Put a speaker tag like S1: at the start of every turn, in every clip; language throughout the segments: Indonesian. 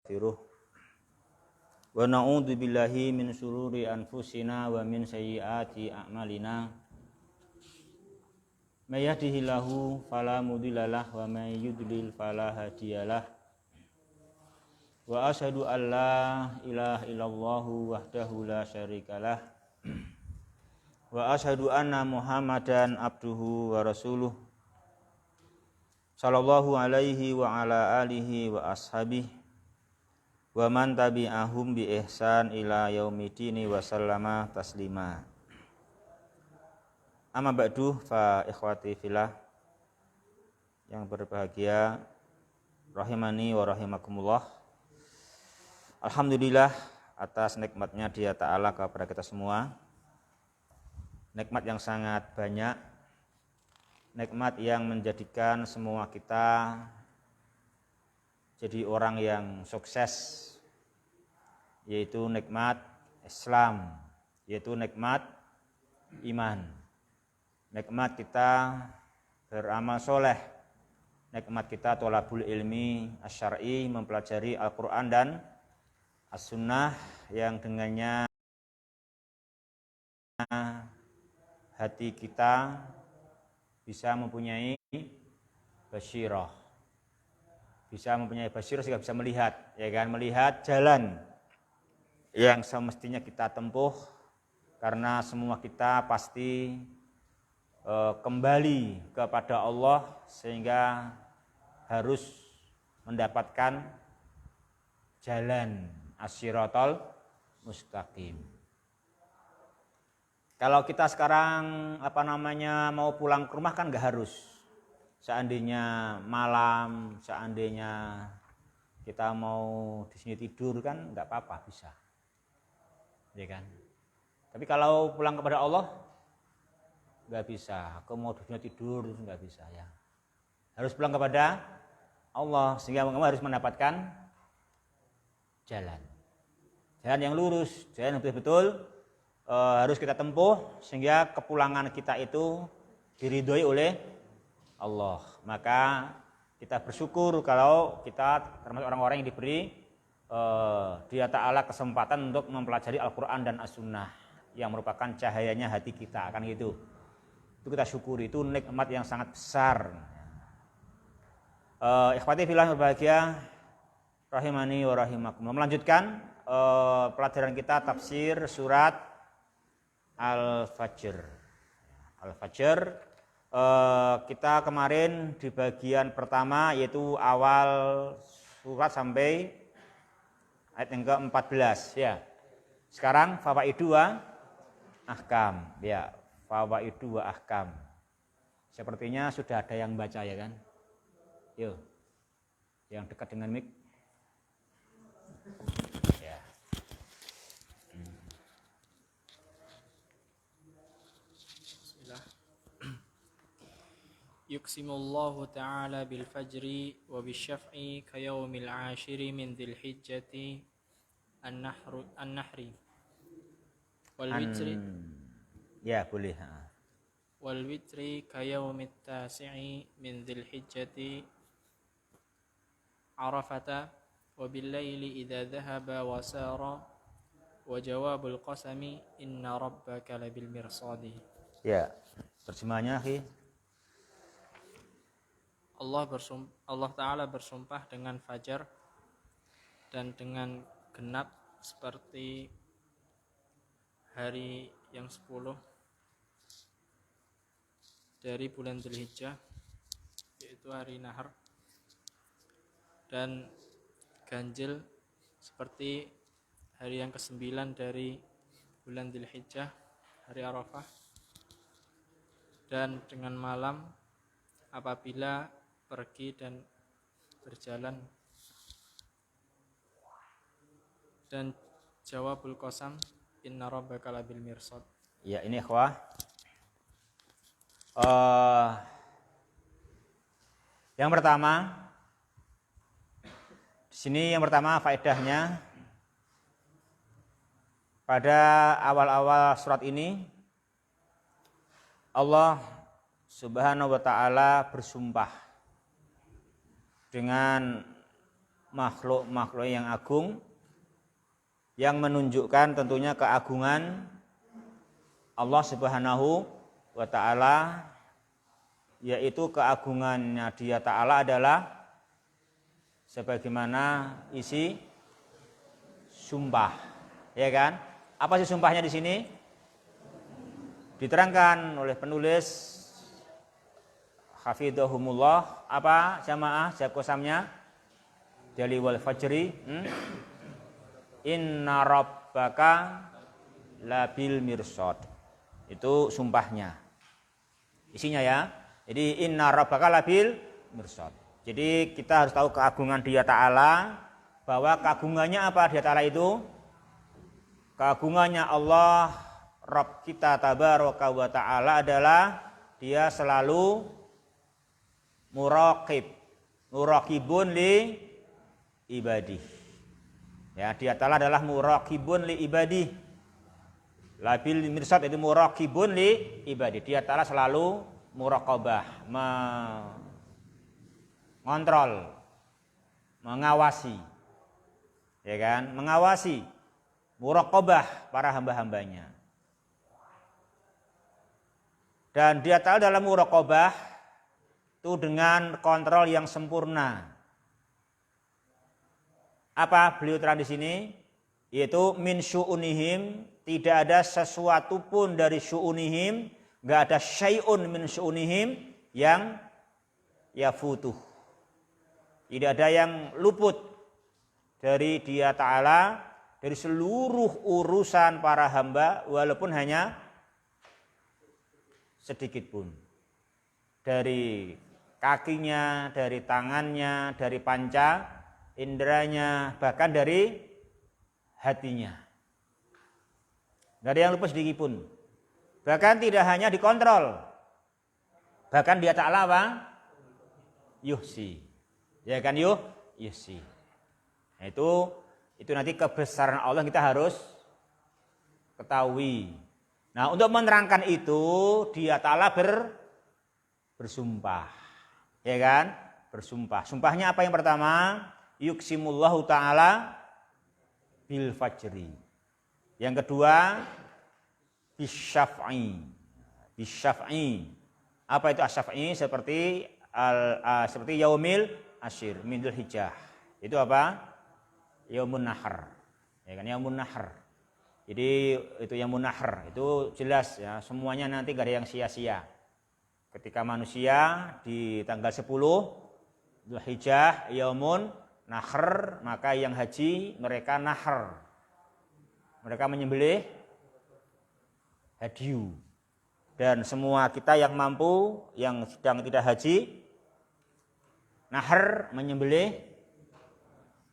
S1: nastaghfiruh wa na'udzu billahi min syururi anfusina wa min sayyiati a'malina may yahdihillahu fala mudhillalah wa may yudlil fala hadiyalah wa asyhadu an la ilaha illallah wahdahu la syarikalah wa asyhadu anna muhammadan abduhu wa rasuluh sallallahu alaihi wa ala alihi wa ashabihi wa man tabi'ahum bi ihsan ila yaumidini wa sallama taslima. Amma ba'du fa ikhwati fillah yang berbahagia rahimani wa rahimakumullah. Alhamdulillah atas nikmatnya Dia Ta'ala kepada kita semua. Nikmat yang sangat banyak, nikmat yang menjadikan semua kita jadi orang yang sukses, yaitu nikmat Islam, yaitu nikmat iman, nikmat kita beramal soleh, nikmat kita thalabul ilmi asy'ari, mempelajari Al-Quran dan As-Sunnah yang dengannya hati kita bisa mempunyai basyirah, sehingga bisa melihat, ya kan, melihat jalan yang semestinya kita tempuh, karena semua kita pasti kembali kepada Allah, sehingga harus mendapatkan jalan as-siratal mustaqim. Kalau kita sekarang mau pulang ke rumah kan nggak harus. Seandainya malam, seandainya kita mau di sini tidur kan nggak apa-apa, bisa, ya kan. Tapi kalau pulang kepada Allah nggak bisa. Aku mau dunia tidur nggak bisa, ya. Harus pulang kepada Allah, sehingga kamu harus mendapatkan jalan yang lurus, jalan yang betul-betul harus kita tempuh, sehingga kepulangan kita itu diridhoi oleh Allah. Maka kita bersyukur kalau kita termasuk orang-orang yang diberi Dia Ta'ala kesempatan untuk mempelajari Al-Quran dan As-Sunnah yang merupakan cahayanya hati kita, kan gitu. Itu kita syukuri, itu nikmat yang sangat besar. Ikhwati fillah berbahagia rahimani wa rahimakumullah. Melanjutkan pelajaran kita tafsir surat Al-Fajr. Kita kemarin di bagian pertama, yaitu awal surat sampai ayat yang ke-14, ya. Sekarang fawaidu wa ahkam, ya. Fawaidu wa ahkam. Sepertinya sudah ada yang baca, ya kan? Yuk. Yang dekat dengan mic. Ya.
S2: Yuqsimullahu ta'ala bil fajri wa bisyaf'i kayawmil ashiri min dhil hijjati an-nahri wal witri
S1: ya boleh
S2: wal witri kayawmit tasi'i min dhil hijjati arafata wa bil laili idza dhahaba wa sara wa jawabul qasami inna rabbaka labil mirsadi.
S1: Ya, terjemahannya akhi.
S2: Allah Ta'ala bersumpah dengan fajar dan dengan genap seperti hari yang 10 dari bulan Dzulhijjah, yaitu hari Nahar, dan ganjil seperti hari yang ke-9 dari bulan Dzulhijjah, hari Arafah, dan dengan malam apabila pergi dan berjalan, dan jawabul qasam inna rabbaka labil mirsad.
S1: Ya, ini ikhwah, yang pertama di sini, yang pertama faedahnya pada awal-awal surat ini Allah Subhanahu wa ta'ala bersumpah dengan makhluk-makhluk yang agung, yang menunjukkan tentunya keagungan Allah Subhanahu wa ta'ala, yaitu keagungannya Dia Ta'ala adalah sebagaimana isi sumpah, ya kan? Apa sih sumpahnya di sini? Diterangkan oleh penulis hafidhahumullah, apa jamaah jakosamnya Dali wal Fajri, inna rabbaka labil mirsad. Itu sumpahnya. Isinya ya. Jadi inna rabbaka labil mirsad. Jadi kita harus tahu keagungan Dia Ta'ala, bahwa keagungannya apa Dia Ta'ala itu? Keagungannya Allah Rabb kita tabaraka wa ta'ala adalah Dia selalu muraqibun li ibadih. Ya, Dia Ta'ala adalah muraqibun li ibadih. Labil mirsad itu muraqibun li ibadih. Dia Ta'ala selalu muraqabah, mengontrol, mengawasi. Ya kan? Mengawasi, muraqabah para hamba-hambanya. Dan Dia Ta'ala dalam muraqabah itu dengan kontrol yang sempurna. Apa beliau terang di sini? Yaitu min syu'unihim, tidak ada sesuatu pun dari syu'unihim, enggak ada syai'un min syu'unihim yang yafutuh. Tidak ada yang luput dari Dia Ta'ala, dari seluruh urusan para hamba, walaupun hanya sedikit pun. Dari kakinya, dari tangannya, dari panca inderanya, bahkan dari hatinya. Tidak ada yang luput sedikit pun. Bahkan tidak hanya dikontrol, bahkan Dia Ta'ala apa? Yuhsi. Ya kan yuhsi. Nah, itu nanti kebesaran Allah kita harus ketahui. Nah, untuk menerangkan itu Dia Ta'ala bersumpah. Ya kan? Bersumpah. Sumpahnya apa yang pertama? Yuqsimullahu ta'ala bil fajri. Yang kedua bisyaf'i. Bisyaf'i. Apa itu asyaf'i? Seperti yaumil asyir min Dzulhijjah. Itu apa? Yaumun nahr. Ya kan? Yaumun nahr. Jadi itu yaumun nahr. Itu jelas ya, semuanya nanti gak ada yang sia-sia. Ketika manusia di tanggal 10 Dzulhijjah yaumun nahr, maka yang haji mereka nahr. Mereka menyembelih hadiyu. Dan semua kita yang mampu, yang sedang tidak haji, nahr menyembelih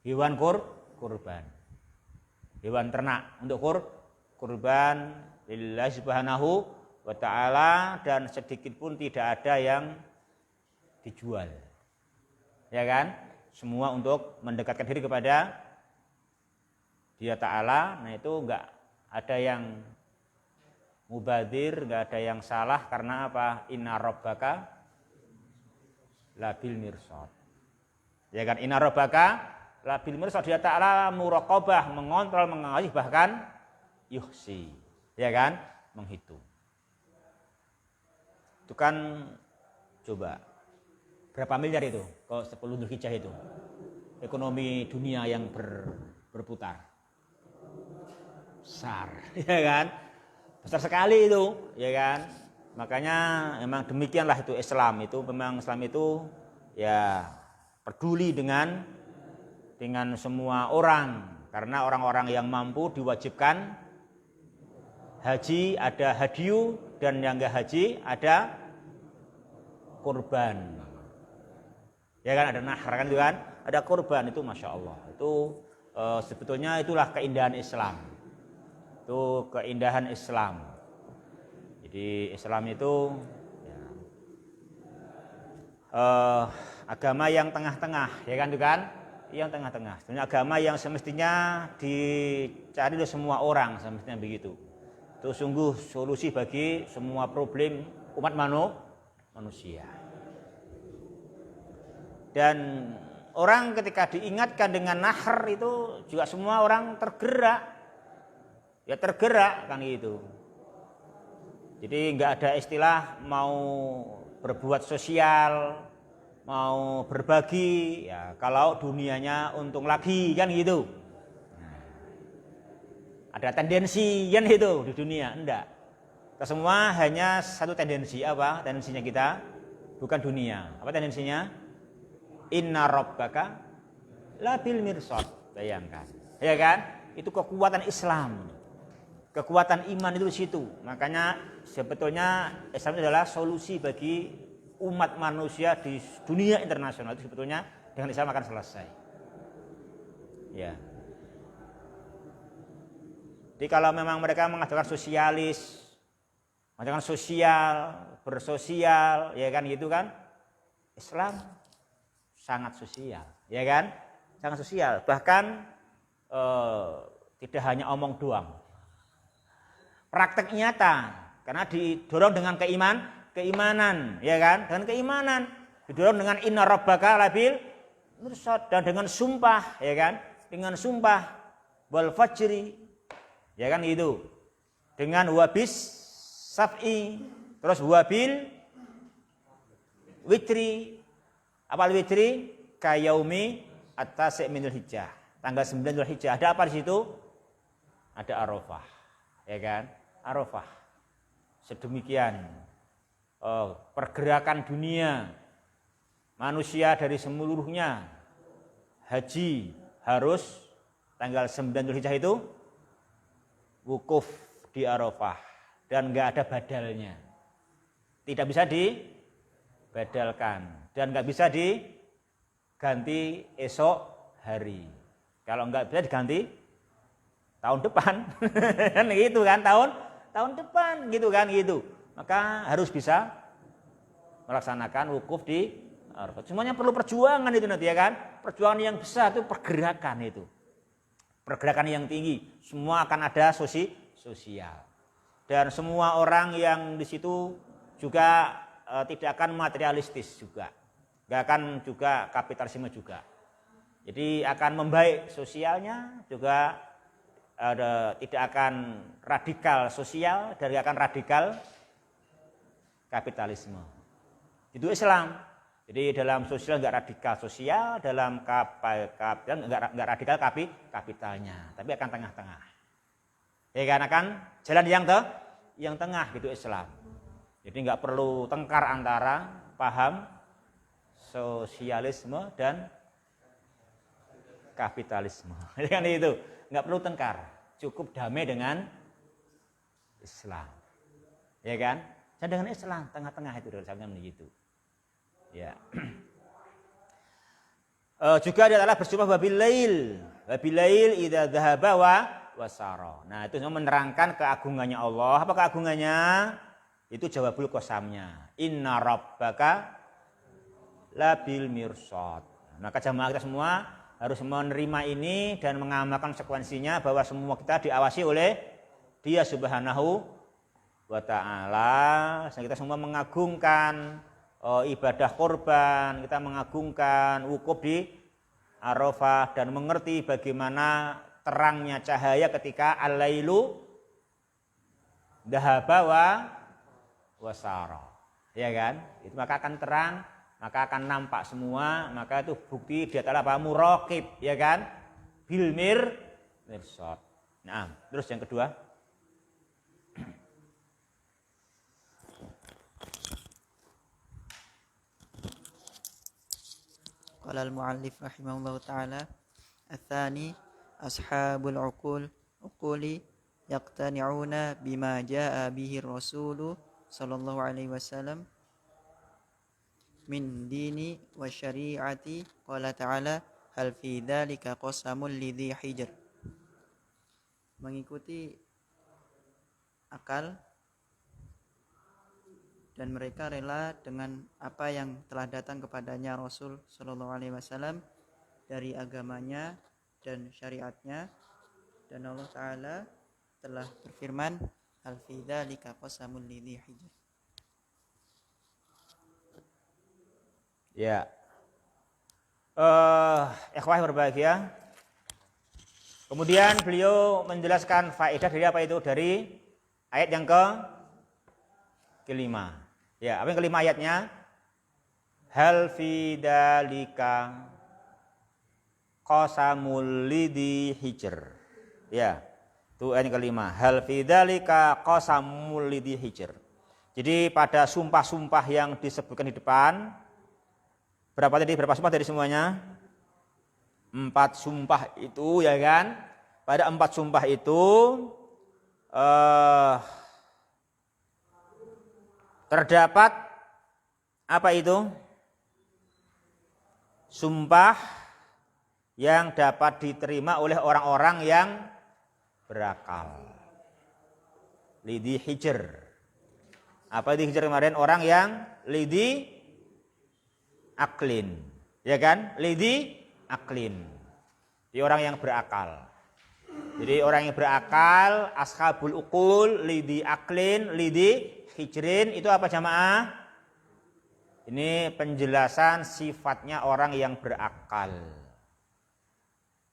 S1: hewan kurban. Hewan ternak untuk kurban lillahi subhanahu wa ta'ala, dan sedikit pun tidak ada yang dijual. Ya kan? Semua untuk mendekatkan diri kepada Dia Ta'ala. Nah, itu enggak ada yang mubadir, enggak ada yang salah. Karena apa? Inna rabbaka labil mirsad. Ya kan? Inna rabbaka labil mirsad. Dia Ta'ala muraqabah, mengontrol, mengawasi, bahkan yuhsi. Ya kan? Menghitung. Itu kan coba berapa miliar itu kalau 10 Dzulhijjah itu ekonomi dunia yang berputar besar, ya kan, besar sekali itu, ya kan. Makanya memang demikianlah itu Islam itu, memang Islam itu ya peduli dengan semua orang, karena orang-orang yang mampu diwajibkan haji, ada hadiyu, dan yang enggak haji ada kurban. Ya kan, ada nahr kan itu kan, ada kurban, itu Masya Allah. Itu sebetulnya itulah keindahan Islam. Itu keindahan Islam. Jadi Islam itu ya, agama yang tengah-tengah, ya kan itu kan, yang tengah-tengah. Sebenarnya agama yang semestinya dicari oleh semua orang, semestinya begitu. Itu sungguh solusi bagi semua problem umat manusia. Dan orang ketika diingatkan dengan nahr itu juga semua orang tergerak. Ya tergerak kan gitu. Jadi nggak ada istilah mau berbuat sosial, mau berbagi, ya kalau dunianya untung lagi kan gitu. Nah, ada tendensi kan itu di dunia, enggak. Kita semua hanya satu tendensi, apa tendensinya kita? Bukan dunia. Apa tendensinya? Inna rabbaka labil mirsad. Bayangkan. Ya kan? Itu kekuatan Islam. Kekuatan iman itu di situ. Makanya sebetulnya Islam itu adalah solusi bagi umat manusia di dunia internasional. Itu sebetulnya dengan Islam akan selesai. Ya. Jadi kalau memang mereka mengajarkan sosialis, mengajarkan sosial, bersosial, ya kan gitu kan? Islam sangat sosial, ya kan? Sangat sosial. Bahkan tidak hanya omong doang. Praktek nyata, karena didorong dengan keimanan, ya kan? Dengan keimanan, didorong dengan inna rabbaka labil mirsad, dan dengan sumpah, ya kan? Dengan sumpah wal fajri, ya kan itu. Dengan wabis saf'i, terus wabil witri. Apa witri? Kayaumi at-tasi' minul hijjah. Tanggal 9 Dzulhijjah. Ada apa di situ? Ada Arafah, ya kan? Arafah. Sedemikian pergerakan dunia manusia dari seluruhnya haji harus tanggal 9 Dzulhijjah itu wukuf di Arafah dan enggak ada badalnya. Tidak bisa dibadalkan dan enggak bisa diganti esok hari. Kalau enggak bisa diganti tahun depan. Kan gitu kan, tahun depan gitu kan gitu. Maka harus bisa melaksanakan wukuf di Arafah. Semuanya perlu perjuangan itu nanti ya kan. Perjuangan yang besar itu pergerakan itu. Pergerakan yang tinggi. Semua akan ada sosial. Dan semua orang yang di situ juga tidak akan materialistis juga. Enggak akan juga kapitalisme juga. Jadi akan membaik sosialnya juga. Tidak akan radikal sosial dan tidak akan radikal kapitalisme. Itu Islam. Jadi dalam sosial enggak radikal sosial, dalam kapital enggak radikal kapitalnya, tapi akan tengah-tengah. Ya kan, akan jalan yang tengah gitu Islam. Jadi enggak perlu tengkar antara paham sosialisme dan kapitalisme. Kan itu. Enggak perlu tengkar, cukup damai dengan Islam, ya kan? Dan dengan Islam tengah-tengah itu dari sampai begitu, ya. Juga adalah bersumpah wabilail idza dzahaba wasara. Nah itu menerangkan keagungannya Allah. Apa keagungannya? Itu jawabul qasamnya. Inna rabbaka labil mirsad. Maka jamaah kita semua harus menerima ini dan mengamalkan sekuensinya bahwa semua kita diawasi oleh Dia Subhanahu wa ta'ala. Kita semua mengagungkan ibadah korban, kita mengagungkan wukuf di Arafah dan mengerti bagaimana terangnya cahaya ketika al-lailu dhahaba wasara. Ya kan? Itu maka akan terang, maka akan nampak semua, maka itu bukti dia adalah apa? Muraqib, ya kan? Bil mirsad. Nah, terus yang kedua.
S3: Qala al-muallif rahimahullahu ta'ala ats-tsani ashabul uquli yaqtani'una bima jaa'a bihi ar-rasul sallallahu alaihi wasallam min dini wa syari'ati. Qala ta'ala hal fi dzalika qasamul lidhi hijr. Mengikuti akal dan mereka rela dengan apa yang telah datang kepadanya Rasul sallallahu alaihi wasallam dari agamanya dan syariatnya, dan Allah taala telah berfirman hal fi dzalika qasamul lidhi hijr.
S1: Ya. Ikhwah berbahagia. Kemudian beliau menjelaskan faedah dari apa itu? Dari ayat yang kelima. Ya, apa yang kelima ayatnya? Hal fi dalika qasamul lidhi hijr. Ya, itu ayat yang kelima. Hal fi dalika qasamul lidhi hijr. Jadi pada sumpah-sumpah yang disebutkan di depan, berapa tadi? Berapa sumpah dari semuanya? 4 sumpah itu, ya kan? Pada 4 sumpah itu terdapat apa itu? Sumpah yang dapat diterima oleh orang-orang yang berakal. Lidhi hijr. Apa lidhi hijr kemarin? Orang yang lidhi aklin. Ya kan? Lidhi aklin. Jadi orang yang berakal. Jadi orang yang berakal, ashabul uqul, lidhi aklin, lidhi hijrin, itu apa jamaah? Ini penjelasan sifatnya orang yang berakal.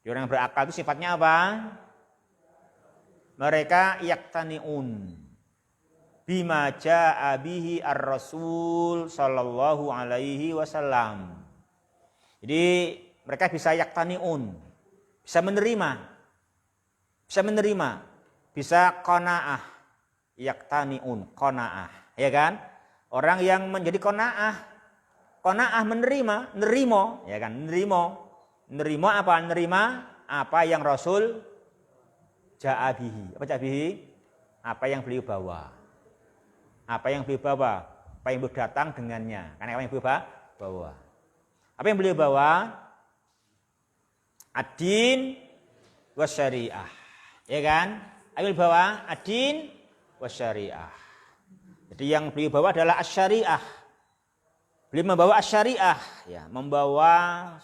S1: Jadi orang yang berakal itu sifatnya apa? Mereka yaktaniun bima jaa bihi ar-rasul sallallahu alaihi wasallam. Jadi mereka bisa yaktaniun, bisa menerima, bisa qanaah, yaktaniun, qanaah, ya kan? Orang yang menjadi qanaah menerima, nerimo, ya kan? Nerimo apa? Nerima apa yang Rasul jaa bihi. Apa jaa bihi? Apa yang beliau bawa. Apa yang beliau bawa, apa yang beliau datang dengannya. Karena apa yang beliau bawa. Apa yang beliau bawa? Ad-din wasyariah. Ya kan? Apa yang beliau bawa? Ad-din wasyariah. Jadi yang beliau bawa adalah asy-syariah. Beliau membawa asy-syariah, ya, membawa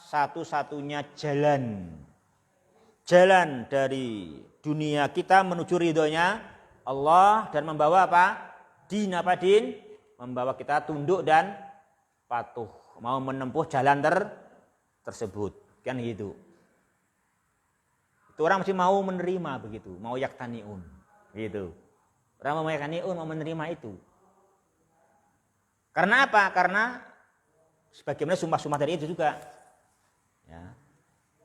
S1: satu-satunya jalan. Jalan dari dunia kita menuju ridhonya Allah, dan membawa apa? Din, apa din? Membawa kita tunduk dan patuh, mau menempuh jalan tersebut. Kan gitu. Itu orang mesti mau menerima begitu, mau yaktaniun. Gitu. Orang mau yaktaniun, mau menerima itu. Karena apa? Karena sebagaimana sumpah-sumpah dari itu juga. Ya.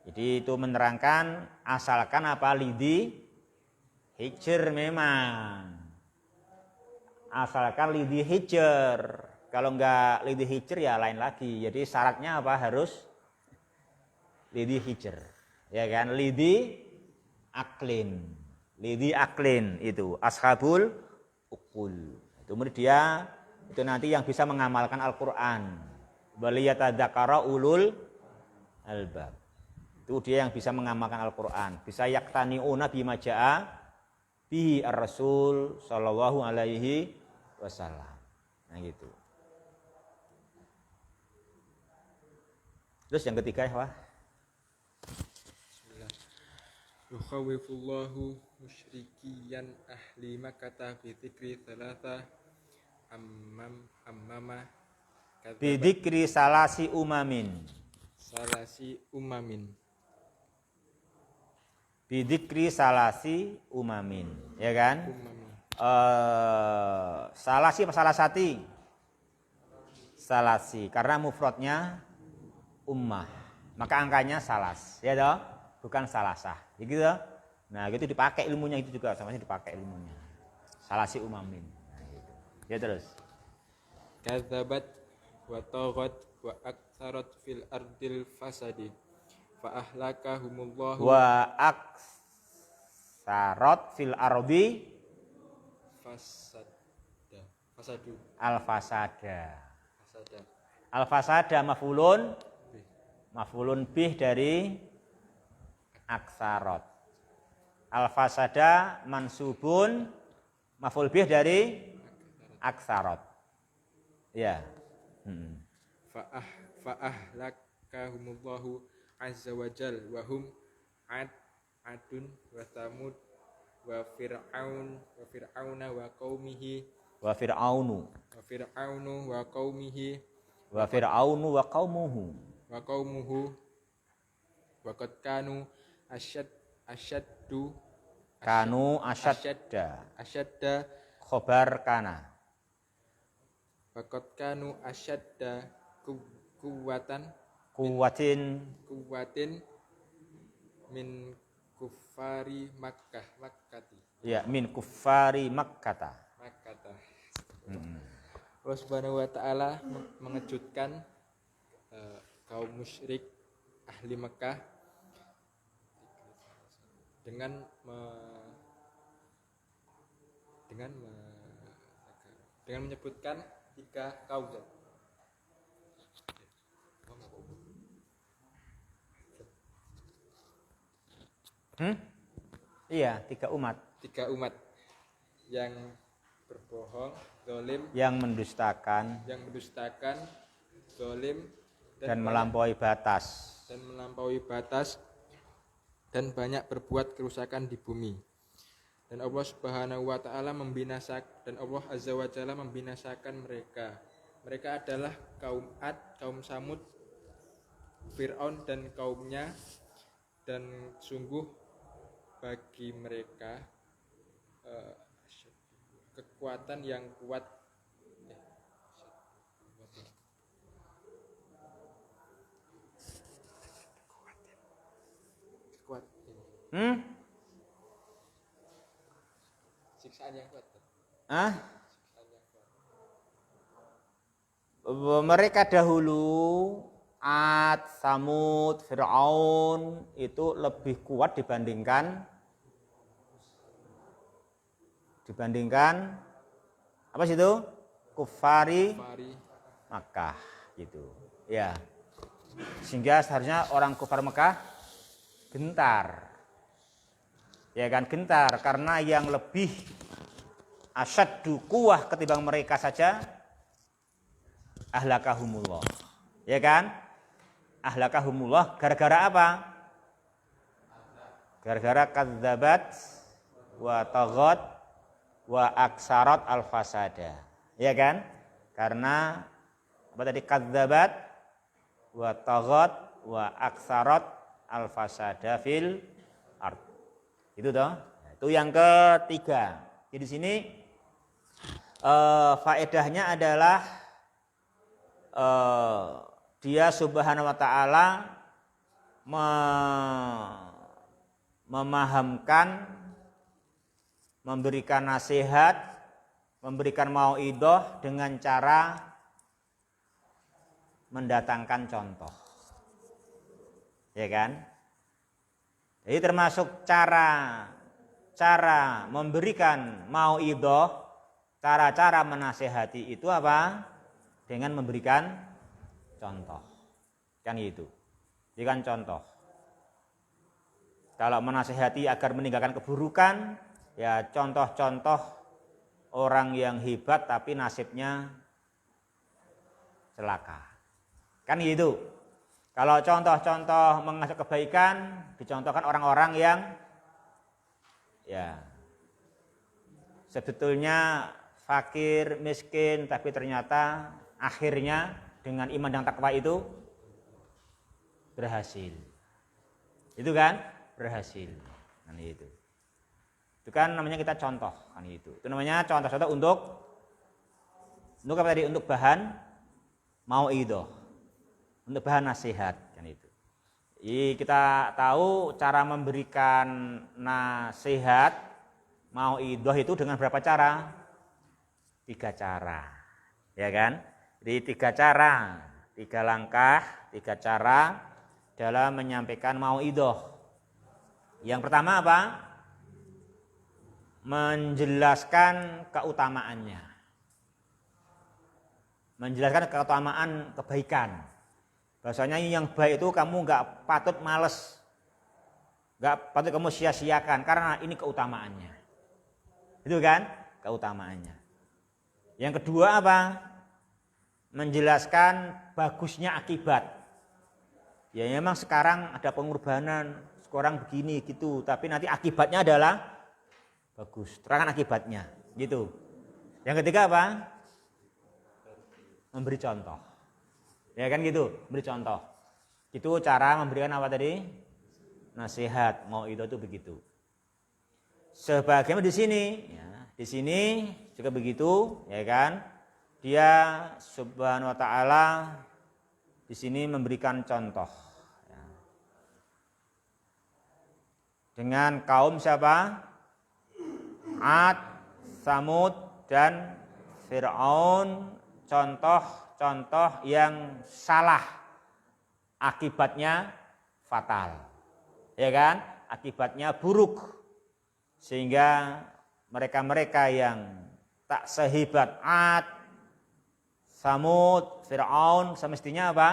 S1: Jadi itu menerangkan asalkan apa? Lidhi hijr memang. Asalkan lidhi hijr. Kalau enggak lidhi hijr ya lain lagi. Jadi syaratnya apa? Harus lidhi hijr. Ya kan? Lidhi aklin. Lidhi aklin itu ashabul uqul. Itu dia itu nanti yang bisa mengamalkan Al-Qur'an. Waliyatadzakara ulul albab. Itu dia yang bisa mengamalkan Al-Qur'an, bisa yaktaniuna bima jaa bihi ar-rasul sallallahu alaihi wasallam. Nah gitu. Terus yang ketiga ya,
S2: Yukhawifullahu musyrikiyan ahli Makkah bi dzikri thalatha ammama
S1: bidikri salasi umamin. Bidikri salasi umamin, ya kan? Salasi apa salasati? Salasi, karena mufradnya ummah, maka angkanya salas, ya toh? Bukan salasah, gitu. Nah, gitu dipakai ilmunya itu juga, sama dipakai ilmunya. Salasi umamin. Nah, gitu. Ya terus.
S2: Kadzabat wa taghat wa aktsarat fil ardil fasadi fa ahlakahumullahu
S1: wa aktsarat fil ardi
S2: fasadu
S1: al fasada mafulun bih dari aksarat. Al fasada mansubun maful bih dari aksarat. Ya.
S2: Fa'ahlakahumullahu azza wa jal wa hum adun wa thamud wa fir'auna wa qaumihi
S1: wa fir'aunu
S2: wa qaumihi
S1: wa fir'aunu wa qaumuhu
S2: Waqad kanu asyaddu
S1: Kanu asyadda.
S2: asyadda
S1: Khobar kana.
S2: waqad kanu asyadda kuwatan
S1: Kuwatin
S2: min kufari makkati
S1: ya min kuffari Makkata.
S2: Allah Subhanahu wa taala mengejutkan kaum musyrik ahli Mekah dengan menyebutkan 3 kaum.
S1: Iya, 3 umat
S2: 3 umat yang berbohong, zalim,
S1: yang mendustakan
S2: zalim
S1: dan melampaui batas.
S2: Dan banyak berbuat kerusakan di bumi. Dan Allah Subhanahu wa taala Allah Azza wa Jalla membinasakan mereka. Mereka adalah kaum Ad, kaum Samud, Fir'aun dan kaumnya, dan sungguh bagi mereka kekuatan yang kuat siksaan yang kuat.
S1: Mereka dahulu Ad, Samud, Fir'aun itu lebih kuat dibandingkan apa sih itu? Kufari Makkah gitu. Ya. Sehingga seharusnya orang kufar Mekah gentar. Ya kan, gentar karena yang lebih asyaddu quwwah ketimbang mereka saja ahlakahumullah. Ya kan? Ahlakahumullah gara-gara apa? Gara-gara kadzabat wa taghat wa aksarat al-fasada. Ya kan? Karena apa tadi? Kadzabat wa taghat wa aksarat al-fasada fil ard. Itu toh. Itu yang ketiga. Jadi di sini faedahnya adalah dia Subhanahu wa taala memahamkan, memberikan nasihat, memberikan mauidhah dengan cara mendatangkan contoh. Ya kan? Jadi termasuk cara memberikan mauidhah, cara-cara menasihati itu apa? Dengan memberikan contoh. Kan itu. Berikan contoh. Kalau menasihati agar meninggalkan keburukan, ya contoh-contoh orang yang hebat tapi nasibnya celaka. Kan gitu. Kalau contoh-contoh mengajak kebaikan, dicontohkan orang-orang yang ya sebetulnya fakir, miskin, tapi ternyata akhirnya dengan iman dan takwa itu berhasil. Itu kan? Berhasil. Kan itu. Itu kan namanya kita contoh, kan itu. Itu namanya contoh-contoh untuk apa tadi? Untuk bahan mauidhah. Untuk bahan nasihat, kan itu. Jadi kita tahu cara memberikan nasihat mauidhah itu dengan berapa cara? 3 cara. Ya kan? Jadi 3 cara, 3 langkah, 3 cara dalam menyampaikan mauidhah. Yang pertama apa? Menjelaskan keutamaannya. Menjelaskan keutamaan kebaikan. Bahasanya yang baik itu kamu nggak patut males, nggak patut kamu sia-siakan karena ini keutamaannya. Itu kan keutamaannya. Yang kedua apa? Menjelaskan bagusnya akibat. Ya memang sekarang ada pengorbanan, sekarang begini gitu, tapi nanti akibatnya adalah bagus. Terangkan akibatnya, gitu. Yang ketiga apa? Memberi contoh. Ya kan gitu, beri contoh. Itu cara memberikan apa tadi? nasihat, mauidhah itu begitu. Sebagaimana di sini, ya, di sini juga begitu, ya kan? Dia Subhanahu wa taala di sini memberikan contoh, ya. Dengan kaum siapa? Ad, Samud dan Fir'aun, contoh-contoh yang salah, akibatnya fatal, ya kan? Akibatnya buruk, sehingga mereka-mereka yang tak sehebat Ad, Samud, Fir'aun semestinya apa?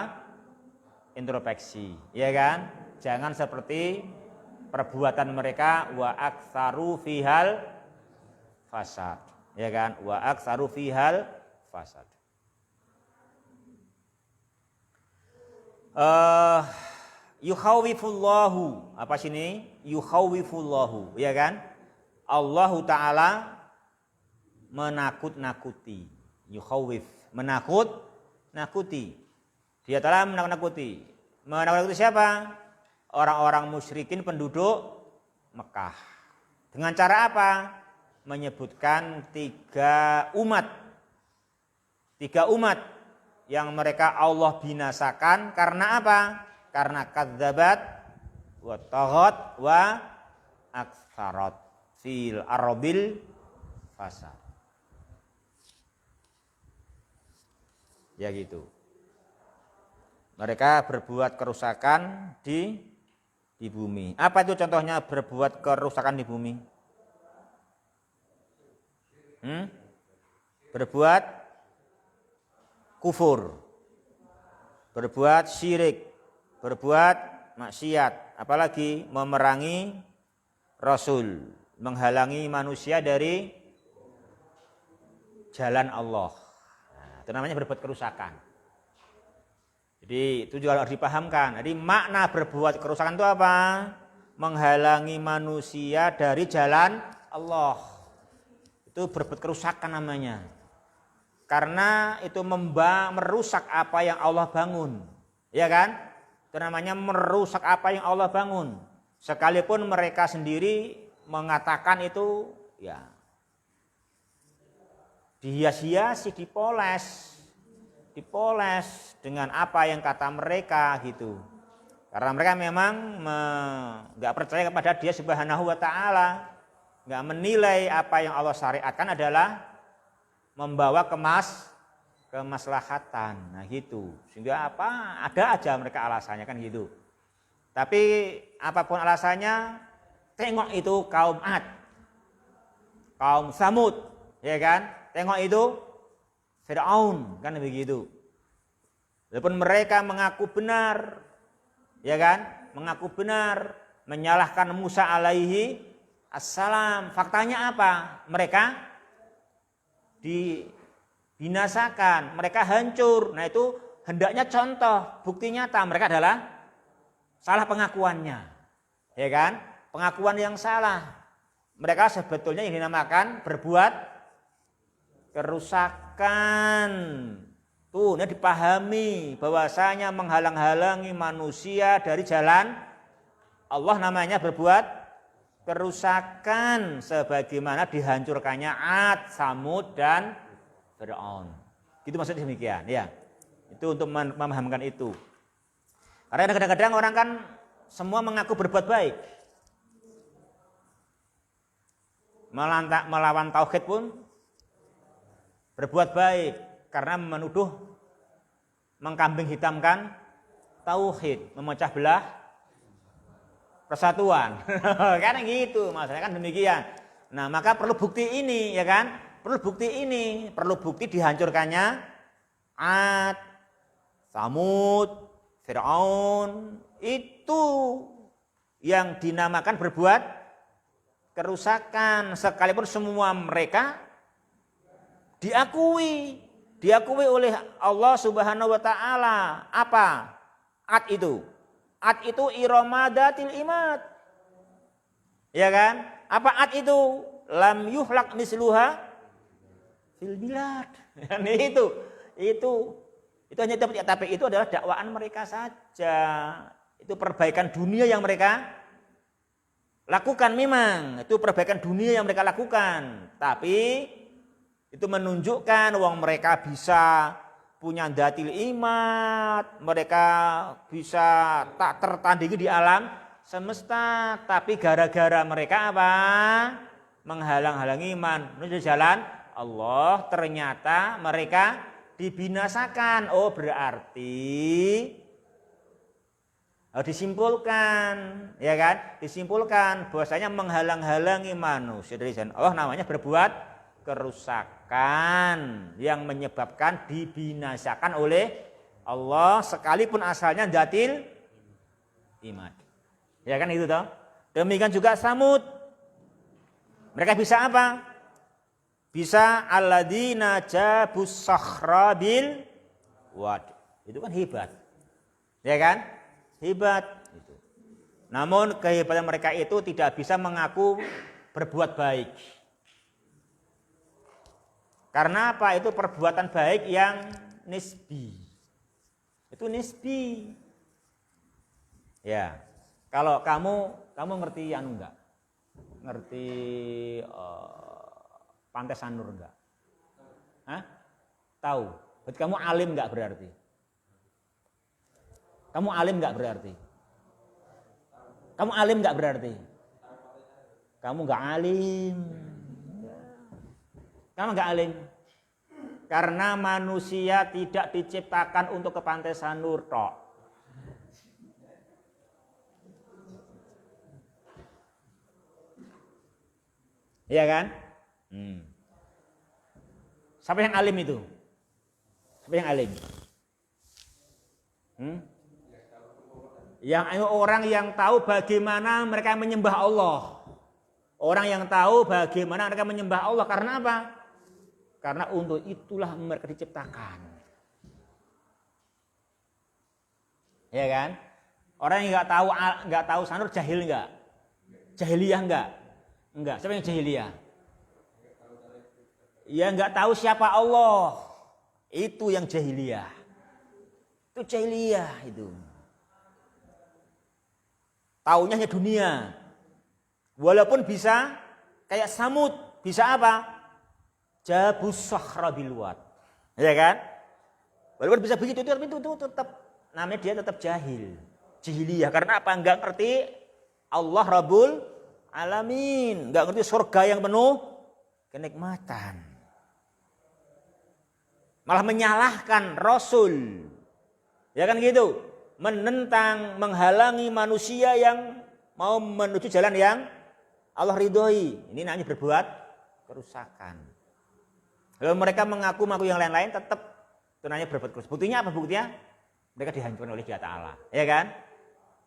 S1: Introspeksi, ya kan? Jangan seperti perbuatan mereka, wa aktsaru fihal fasad, ya kan? Wa aktsaru fihal fasad. Yukhawifullahu, apa sini? Yukhawifullahu, ya kan? Allahu Ta'ala menakut-nakuti. Yukhawif, menakut-nakuti. Dia telah menakut-nakuti. Menakut-nakuti siapa? Orang-orang musyrikin penduduk Mekah. Dengan cara apa? Menyebutkan tiga umat yang mereka Allah binasakan karena apa? Karena kadzabat wa taghat wa aktsarat fil arbil fasad. Ya gitu. Mereka berbuat kerusakan di bumi. Apa itu contohnya berbuat kerusakan di bumi? Berbuat kufur, berbuat syirik, berbuat maksiat, apalagi memerangi Rasul, menghalangi manusia dari jalan Allah. Nah, itu namanya berbuat kerusakan. Jadi itu juga harus dipahamkan. Jadi makna berbuat kerusakan itu apa? Menghalangi manusia dari jalan Allah. Itu berbuat kerusakan namanya. Karena itu merusak apa yang Allah bangun. Ya kan? Itu namanya merusak apa yang Allah bangun. Sekalipun mereka sendiri mengatakan itu ya dihias-hiasi, dipoles dengan apa yang kata mereka gitu. Karena mereka memang nggak percaya kepada Dia Subhanahu wa taala, nggak menilai apa yang Allah syariatkan adalah membawa kemaslahatan. Nah gitu. Sehingga apa? Ada aja mereka alasannya kan gitu. Tapi apapun alasannya, tengok itu kaum Ad, kaum Samud, ya kan? Tengok itu Fir'aun, kan begitu. Walaupun mereka mengaku benar, ya kan? Mengaku benar, menyalahkan Musa alaihi assalam. Faktanya apa? Mereka dibinasakan, mereka hancur. Nah itu hendaknya contoh, bukti nyata mereka adalah salah pengakuannya, ya kan? Pengakuan yang salah. Mereka sebetulnya yang dinamakan berbuat kerusakan. Tuh, ini dipahami bahwasanya menghalang-halangi manusia dari jalan Allah namanya berbuat kerusakan sebagaimana dihancurkannya Ad, Samud dan Fir'aun. Itu maksudnya demikian, ya. Itu untuk memahamkan itu. Karena kadang-kadang orang kan semua mengaku berbuat baik. Melawan tauhid pun berbuat baik karena menuduh mengkambing hitamkan tauhid, memecah belah persatuan. Kan gitu, maksudnya kan demikian. Nah, maka perlu bukti ini, ya kan? Perlu bukti dihancurkannya Ad, Samud, Fir'aun, itu yang dinamakan berbuat kerusakan, sekalipun semua mereka diakui oleh Allah Subhanahu wa taala. Apa? Ad itu iramadatil imad. Ya kan? Apa Ad itu? Lam yuhlak misluha fil bilad. Itu hanya tapi itu adalah dakwaan mereka saja. Itu perbaikan dunia yang mereka lakukan memang, itu perbaikan dunia yang mereka lakukan, tapi itu menunjukkan wong mereka bisa punya datil imat, mereka bisa tak tertandingi di alam semesta, tapi gara-gara mereka apa? Menghalang-halangi iman menuju jalan Allah, ternyata mereka dibinasakan. Oh, berarti disimpulkan, ya kan? Disimpulkan bahwasanya menghalang-halangi manusia dari jalan Allah namanya berbuat kerusakan yang menyebabkan dibinasakan oleh Allah sekalipun asalnya datil iman. Ya kan itu toh? Demikian juga Samud. Mereka bisa apa? Bisa alladzina jabus sakhra bil wad. Itu kan hebat. Ya kan? Hebat itu. Namun kehebatan mereka itu tidak bisa mengaku berbuat baik. Karena apa? Itu perbuatan baik yang nisbi. Itu nisbi. Ya. Kalau kamu ngerti anu enggak? Ngerti Pantai Sanur enggak? Hah? Tahu. Berarti kamu alim enggak berarti? Kamu alim enggak berarti? Kamu alim enggak berarti? Kamu enggak alim. Kamu enggak alim. Karena manusia tidak diciptakan untuk ke Pantai Sanur tok. Iya kan? Siapa yang alim itu? Siapa yang alim? Yang orang yang tahu bagaimana mereka menyembah Allah. Orang yang tahu bagaimana mereka menyembah Allah. Karena apa? Karena untuk itulah mereka diciptakan. Ya kan? Orang yang nggak tahu sanur jahil nggak? Jahiliyah nggak? Enggak. Siapa yang jahiliyah? Ya nggak tahu siapa Allah. Itu yang jahiliyah. Itu jahiliyah itu. Taunya hanya dunia. Walaupun bisa kayak Samud, bisa apa? Jabus sakhra bil wad. Ya kan? Walaupun bisa begitu itu tetap namanya dia tetap jahil. Jahiliyah karena apa? Enggak ngerti Allah Rabbul Alamin, enggak ngerti surga yang penuh kenikmatan. Malah menyalahkan Rasul. Ya kan gitu? Menentang, menghalangi manusia yang mau menuju jalan yang Allah ridhoi. Ini namanya berbuat kerusakan. Lalu mereka mengaku yang lain-lain tetap itu namanya berbuat kerusakan. Buktinya apa? Buktinya mereka dihancurkan oleh Allah Ta'ala. Ya kan?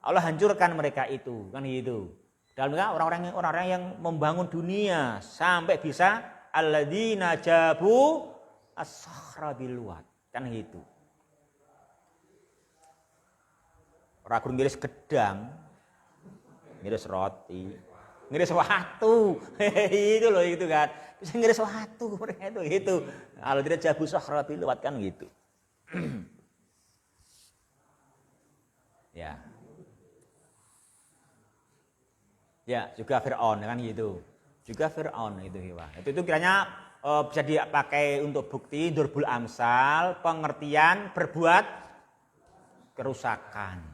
S1: Allah hancurkan mereka itu. Kan gitu. Dalam mereka orang-orang yang membangun dunia sampai bisa alladzina jabu as-sakhra bil wad. Kan gitu. Orang ngiris gedang, ngiris roti, ngiris watu. Itu loh itu kan. Bisa ngiris watu mereka itu gitu. Kalau tidak jabu sakhra bil wad kan gitu. Ya. Ya, juga Fir'aun kan gitu. Juga Fir'aun itu hewan. Itu kiranya bisa dipakai untuk bukti durbul amsal, pengertian berbuat kerusakan.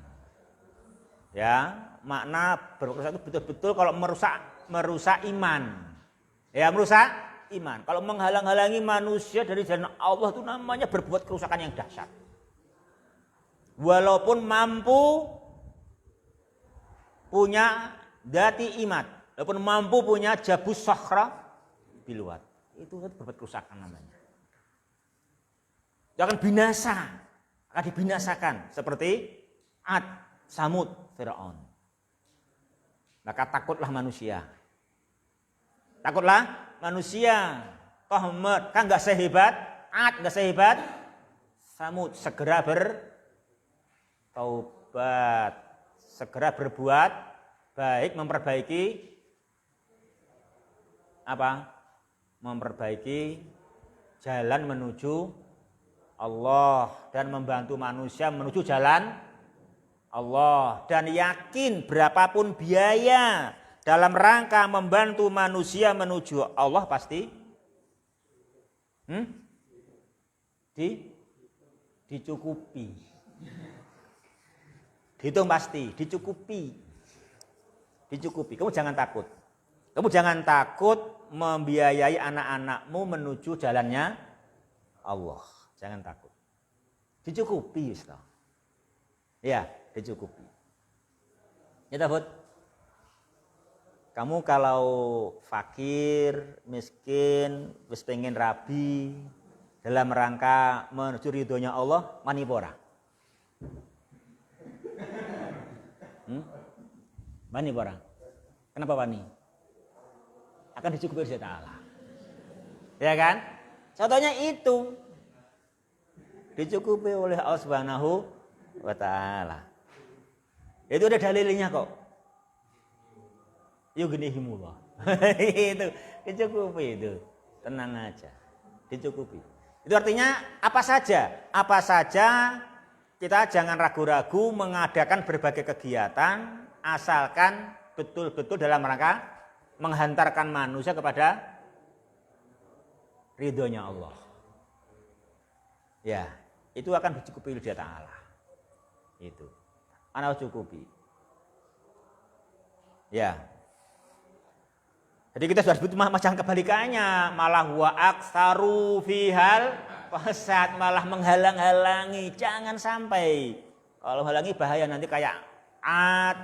S1: Ya, makna berbuat kerusakan itu betul-betul kalau merusak iman. Ya, merusak iman. Kalau menghalang-halangi manusia dari jalan Allah itu namanya berbuat kerusakan yang dahsyat. Walaupun mampu punya dati imat, walaupun mampu punya jabus sakhra bil wad, itu berbuat kerusakan namanya. Itu akan binasa, akan dibinasakan seperti Ad, Samud, Fir'aun. Maka takutlah manusia. Takutlah manusia. Kan nggak sehebat Ad, nggak sehebat Samud. Segera bertaubat, segera berbuat baik, memperbaiki apa? Memperbaiki jalan menuju Allah dan membantu manusia menuju jalan Allah, dan yakin berapapun biaya, dalam rangka membantu manusia menuju Allah pasti dicukupi. Dihitung pasti, dicukupi. Dicukupi. Kamu jangan takut. Kamu jangan takut membiayai anak-anakmu menuju jalannya Allah. Jangan takut. Dicukupi, Ustaz. Ya, dicukupi. Ya, Bud. Kamu kalau fakir, miskin, wis pengen rabi dalam rangka menuju ridhonya Allah, wani ora? Wani ora? Kenapa wani? Akan dicukupi oleh Allah. Ya kan? Contohnya itu. Dicukupi oleh Allah Subhanahu wa taala. Itu ada dalilnya kok. Yughnihimullah. Itu dicukupi itu. Tenang aja. Dicukupi. Itu artinya apa saja kita jangan ragu-ragu mengadakan berbagai kegiatan asalkan betul-betul dalam rangka menghantarkan manusia kepada ridhonya Allah. Ya, itu akan dicukupi oleh Dia Ta'ala. Itu. Ana cukupi. Ya. Jadi kita sudah sebut macam kebalikannya, malah wa aktsaru fihal fasad, malah menghalang-halangi. Jangan sampai. Kalau halangi bahaya nanti kayak Ad,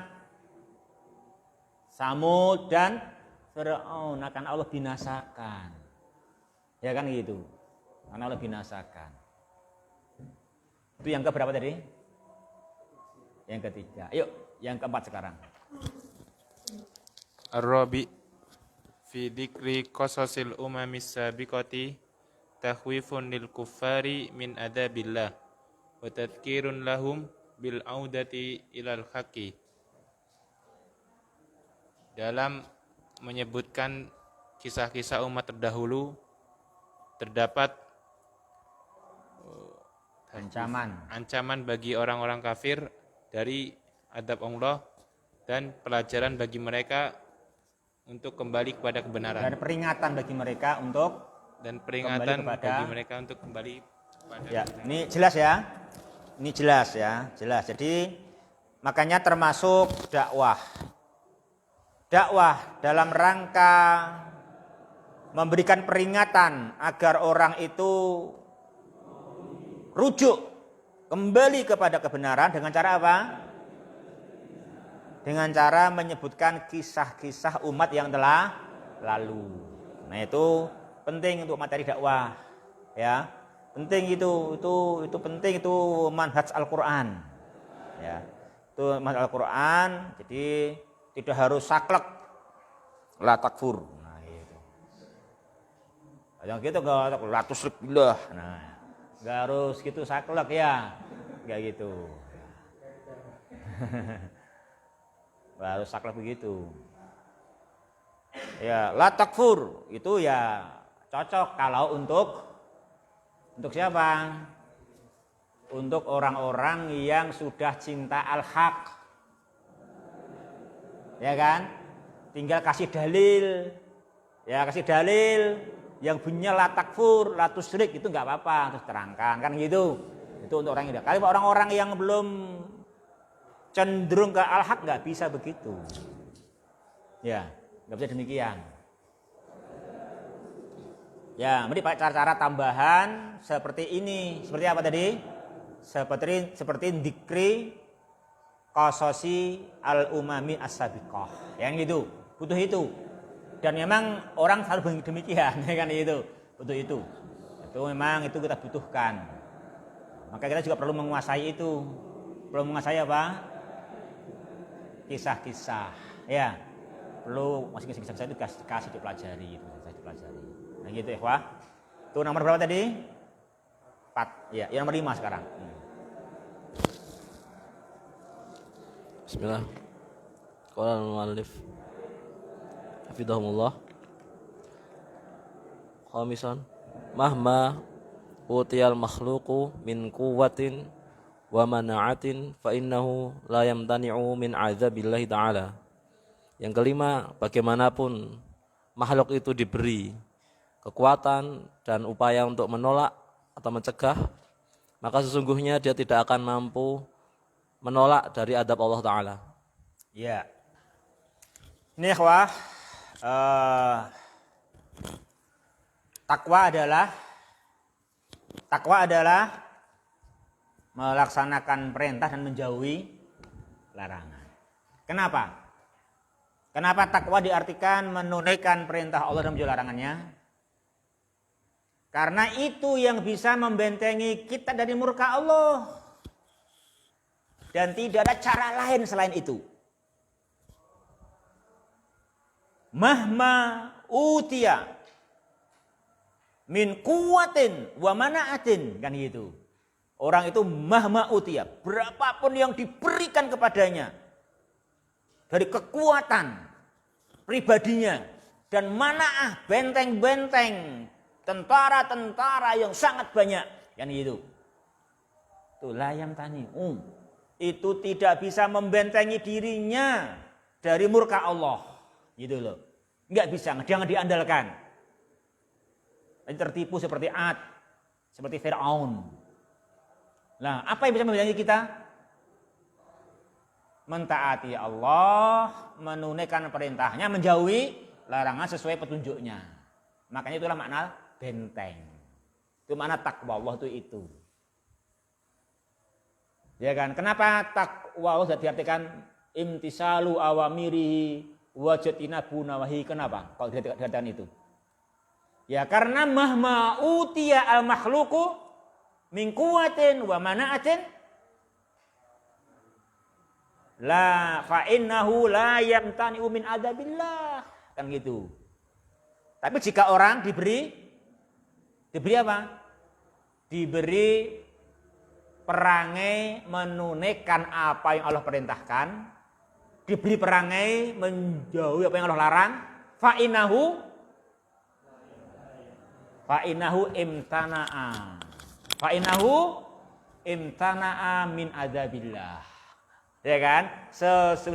S1: Samud dan Fir'aun akan Allah binasakan. Ya kan gitu. Akan Allah binasakan. Itu yang keberapa tadi? Yang ketiga. Yuk, yang keempat sekarang.
S2: Ar-Rabi fi dzikri qasasil umamis sabiqati takhwifun lil kuffari min adabillah wa tadhkirun lahum bil audati ilal haqqi. Dalam menyebutkan kisah-kisah umat terdahulu terdapat ancaman bagi orang-orang kafir dari adab Allah dan pelajaran bagi mereka untuk kembali kepada kebenaran.
S1: Dan peringatan bagi mereka untuk
S2: bagi mereka untuk kembali kepada
S1: ya,
S2: kebenaran.
S1: Ini jelas ya. Ini jelas ya, jelas. Jadi makanya termasuk dakwah. Dakwah dalam rangka memberikan peringatan agar orang itu rujuk kembali kepada kebenaran dengan cara apa? Dengan cara menyebutkan kisah-kisah umat yang telah lalu. Nah, itu penting untuk materi dakwah. Ya. Penting itu penting itu manhaj Al-Qur'an. Ya. Itu manhaj Al-Qur'an, jadi tidak harus saklek la takfur. Nah, itu. Yang gitu enggak la tusyrik billah. Nah, enggak harus gitu saklek ya. Enggak gitu. Harus saklek begitu. Ya, la takfur itu ya cocok kalau untuk siapa? Untuk orang-orang yang sudah cinta al-haq. Ya kan? Tinggal kasih dalil. Ya, kasih dalil yang bunyinya la takfur, la tusyrik itu enggak apa-apa, terus terangkan kan gitu. Itu untuk orang yang kalau orang-orang yang belum cenderung ke al-haq nggak bisa begitu. Ya, nggak bisa demikian. Ya, mesti pakai cara-cara tambahan seperti ini. Seperti apa tadi? Seperti dzikri qasosi al-umami as-sabiqah. Yang itu, butuh itu. Dan memang orang harus demikian, ya kan itu. Butuh itu. Itu memang itu kita butuhkan. Maka kita juga perlu menguasai itu. Perlu menguasai apa? Kisah-kisah, ya perlu masing-masing kisah itu kasih dipelajari, itu kasih dipelajari. Nah gitu ya, wah. Itu nomor berapa tadi? 4. Ya, yang nomor 5 sekarang.
S4: Bismillah. Qala al-muallif hafizahumullah. Khamisan, mahma utiyal makhluqu min quwwatin wa mana'atin fa innahu la yamtani'u min azabillahi ta'ala Yang kelima, bagaimanapun makhluk itu diberi kekuatan dan upaya untuk menolak atau mencegah, maka sesungguhnya dia tidak akan mampu menolak dari adab Allah Ta'ala.
S1: Ya. Ini ikhwah, takwa adalah melaksanakan perintah dan menjauhi larangan. Kenapa? Kenapa takwa diartikan menunaikan perintah Allah dan menjauhi larangannya? Karena itu yang bisa membentengi kita dari murka Allah. Dan tidak ada cara lain selain itu. Mahma utiya min kuwatin wa manaatin, kan gitu. Orang itu mahma utiya, berapapun yang diberikan kepadanya dari kekuatan pribadinya dan manaah, benteng-benteng, tentara-tentara yang sangat banyak, kan gitu. Itu layam tani, itu tidak bisa membentengi dirinya dari murka Allah, gitu loh. Enggak bisa, jangan diandalkan. Tertipu seperti Ad, seperti Fir'aun. Nah, apa yang bisa membentengi kita? Mentaati Allah, menunaikan perintahnya, menjauhi larangan sesuai petunjuknya. Makanya itulah makna benteng. Itu makna takwa Allah itu. Ya kan? Kenapa takwa Allah diartikan imtisalu awamirihi wajatinabu nawahi? Kenapa? Kalau diartikan itu. Ya karena mahma utiya al makhluku min quwwatin wa manaatin la fa innahu la yamtani'u min adabillah, kan gitu. Tapi jika orang diberi apa? Diberi perangai menunaikan apa yang Allah perintahkan, diberi perangai menjauhi apa yang Allah larang, fa innahu imtana'a min adzabillah. Ya kan?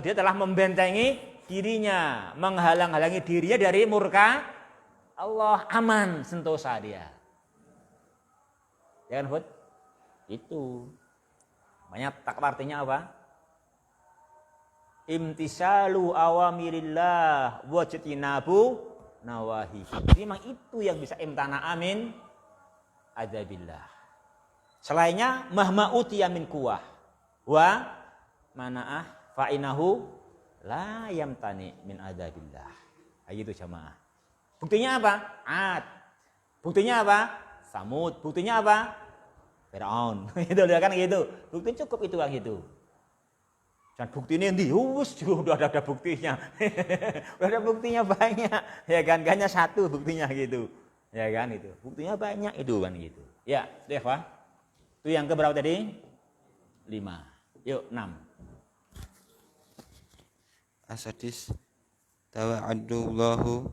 S1: Dia telah membentengi dirinya, menghalang-halangi dirinya dari murka Allah, aman sentosa dia. Ya kan, Bud? Itu. Banyak takwa artinya apa? Imtisalu awamirillah wa jitinabu nawahi. Memang itu yang bisa imtana amin adzabillah. Selainnya mahma utiya min quwwah wa manaah fa innahu la yamtani min adzabillah. Itu jamaah. Buktinya apa? Ad. Buktinya apa? Samud. Buktinya apa? Fir'aun. Itu kan gitu. Bukti cukup itu gitu. Dan bukti ini udah ada buktinya. Udah ada buktinya banyak. Ya kan, hanya satu buktinya gitu. Ya kan itu. Buktinya banyak itu kan gitu. Ya, Deva. Itu yang keberapa tadi? 5. Yuk, 6.
S5: Asadis tawa'adallahu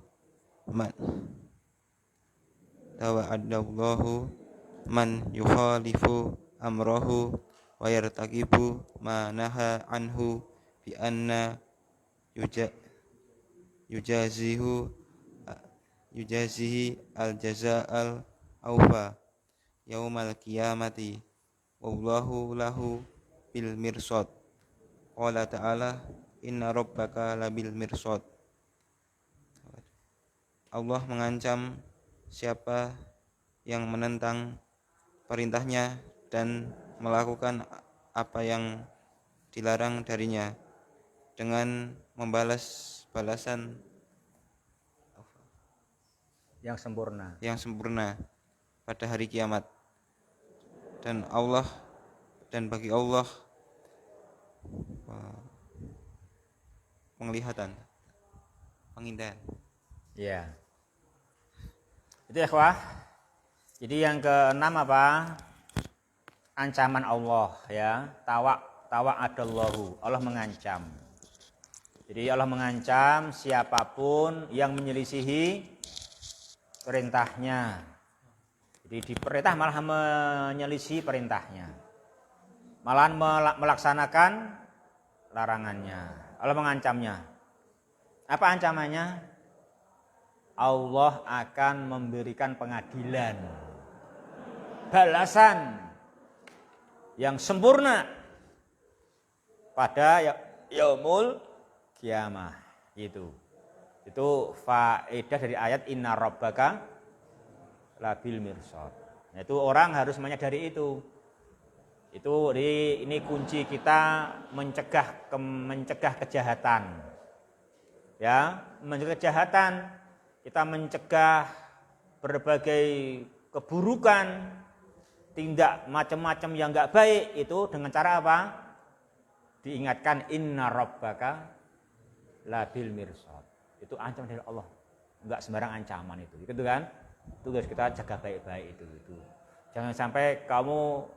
S5: man yukhalifu amrahu wa yartaqibu ma naha anhu bi anna yujazihi al jazaa'al awfa yaumal qiyamati wallahu lahu bil mirsad. Qala ta'ala inna rabbaka labil mirsad. Allah mengancam siapa yang menentang perintahnya dan melakukan apa yang dilarang darinya dengan membalas balasan
S1: yang sempurna pada hari kiamat. Dan bagi Allah pengindahan. Ya. Itu ikhwah. Jadi yang ke-6 apa? Ancaman Allah ya. Tawa'adallahu. Allah mengancam. Jadi Allah mengancam siapapun yang menyelisihi perintahnya. Jadi diperintah malah menyelisihi perintahnya. Malahan melaksanakan larangannya. Allah mengancamnya. Apa ancamannya? Allah akan memberikan pengadilan, balasan yang sempurna pada yaumul kiamah. Itu faedah dari ayat inna rabbaka labil mirsad. Nah, itu orang harus menyadari itu. Ini kunci kita mencegah kejahatan. Ya, mencegah kejahatan, kita mencegah berbagai keburukan, tindak macam-macam yang enggak baik itu dengan cara apa? Diingatkan inna rabbaka labil mirsad. Itu ancaman dari Allah. Enggak sembarang ancaman itu. Gitu kan? Itu harus kita jaga baik-baik itu. Jangan sampai kamu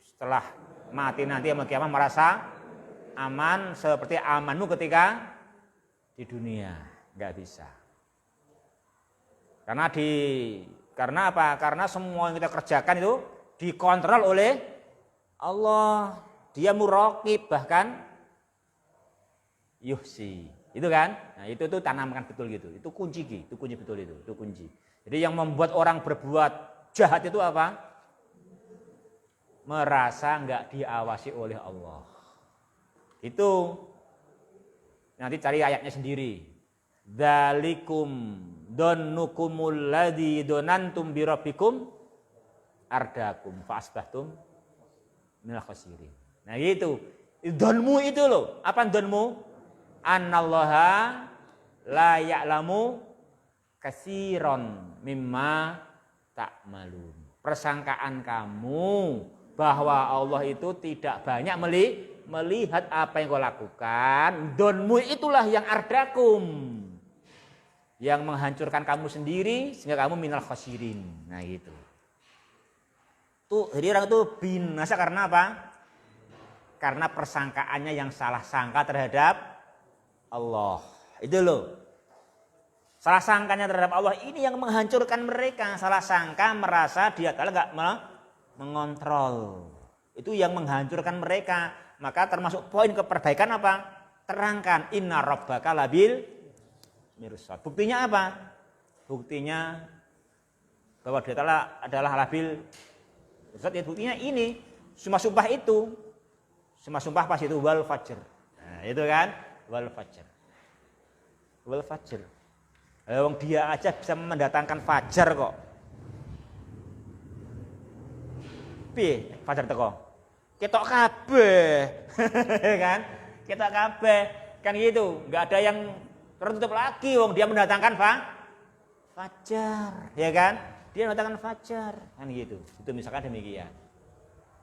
S1: setelah mati nanti sama kiamat merasa aman seperti amanmu ketika di dunia. Enggak bisa. Karena apa? Karena semua yang kita kerjakan itu dikontrol oleh Allah. Dia muraqib, bahkan yuhsi. Itu kan? Nah, itu tanamkan betul gitu. Itu kunci betul itu. Itu kunci. Jadi yang membuat orang berbuat jahat itu apa? Merasa enggak diawasi oleh Allah. Itu nanti cari ayatnya sendiri. Dzalikum donnukumul ladzi donantum bi rabbikum ardakum fa asbahtum minal khasirin. Nah itu donmu itu loh. Apa donmu? Annallaha la ya'lamu katsiran mimma ta'malun. Persangkaan kamu bahwa Allah itu tidak banyak melihat apa yang kau lakukan. Donmu itulah yang ardakum, yang menghancurkan kamu sendiri sehingga kamu minal khasirin. Nah gitu. Jadi orang itu binasa karena apa? Karena persangkaannya yang salah sangka terhadap Allah. Itu loh. Salah sangkanya terhadap Allah ini yang menghancurkan mereka. Salah sangka merasa dia kalau enggak mengontrol. Itu yang menghancurkan mereka. Maka termasuk poin keperbaikan apa? Terangkan inna rabbaka labil mirsad. Buktinya apa? Buktinya bahwa dia adalah labil mirsad. Ya buktinya ini. Sumpah itu. Sumpah pas itu wal fajr. Nah, itu kan wal fajr. Wal fajr. Wong dia aja bisa mendatangkan fajar kok. Piye fajar teko? Ketok kabeh. Kan? Ketok kabeh. Kan gitu. Enggak ada yang tertutup lagi wong dia mendatangkan fajar, ya kan? Dia mendatangkan fajar. Kan gitu. Itu misalkan demikian.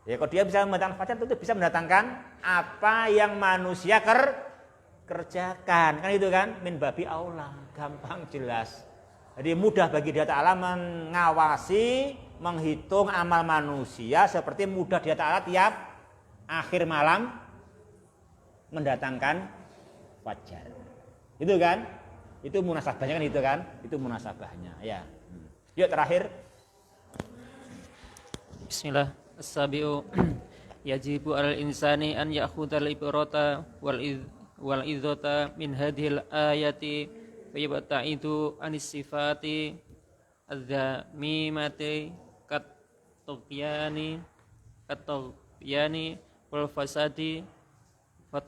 S1: Ya kalau dia bisa mendatangkan fajar itu bisa mendatangkan apa yang manusia kerjakan. Kan itu kan? Min babi aula. Gampang jelas. Jadi mudah bagi dia Ta'ala mengawasi, menghitung amal manusia seperti mudah dia Ta'ala tiap akhir malam mendatangkan fajar. Itu kan? Itu munasabahnya kan itu kan? Itu munasabahnya ya. Yuk terakhir.
S6: Bismillah. As-sabi'u yajibu 'alal insani an ya'khudhal ibrata wal idzata min hadhil ayati wa yabta'idu anis sifati adz-dzamimati kat-tughyani wal fasadi wa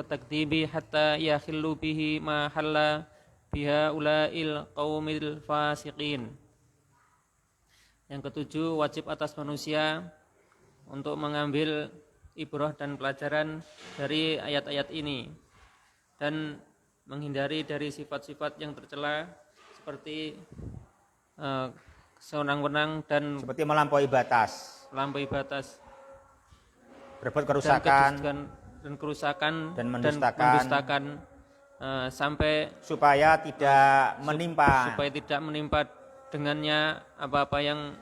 S6: takdzibi hatta yakhillu bihi ma halla biha ulail qaumil fasiqin. Yang ketujuh, wajib atas manusia untuk mengambil ibrah dan pelajaran dari ayat-ayat ini dan menghindari dari sifat-sifat yang tercela seperti sewenang-wenang dan
S1: Seperti melampaui batas, berbuat kerusakan
S6: dan kerusakan
S1: dan mendustakan,
S6: sampai
S1: supaya tidak menimpa
S6: dengannya apa-apa yang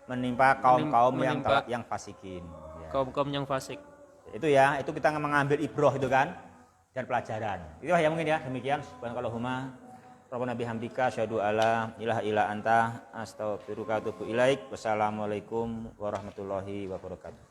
S1: menimpa kaum-kaum
S6: menimpa
S1: yang fasikin. Ya.
S6: kaum-kaum yang fasik.
S1: Itu ya, itu kita mengambil ibroh itu kan dan pelajaran. Itu ya mungkin ya, demikian. Subhanakallahumma rabbana bihamdika asyhadu alla ilaha illa anta astaghfiruka wa atubu ilaik. Wassalamualaikum warahmatullahi wabarakatuh.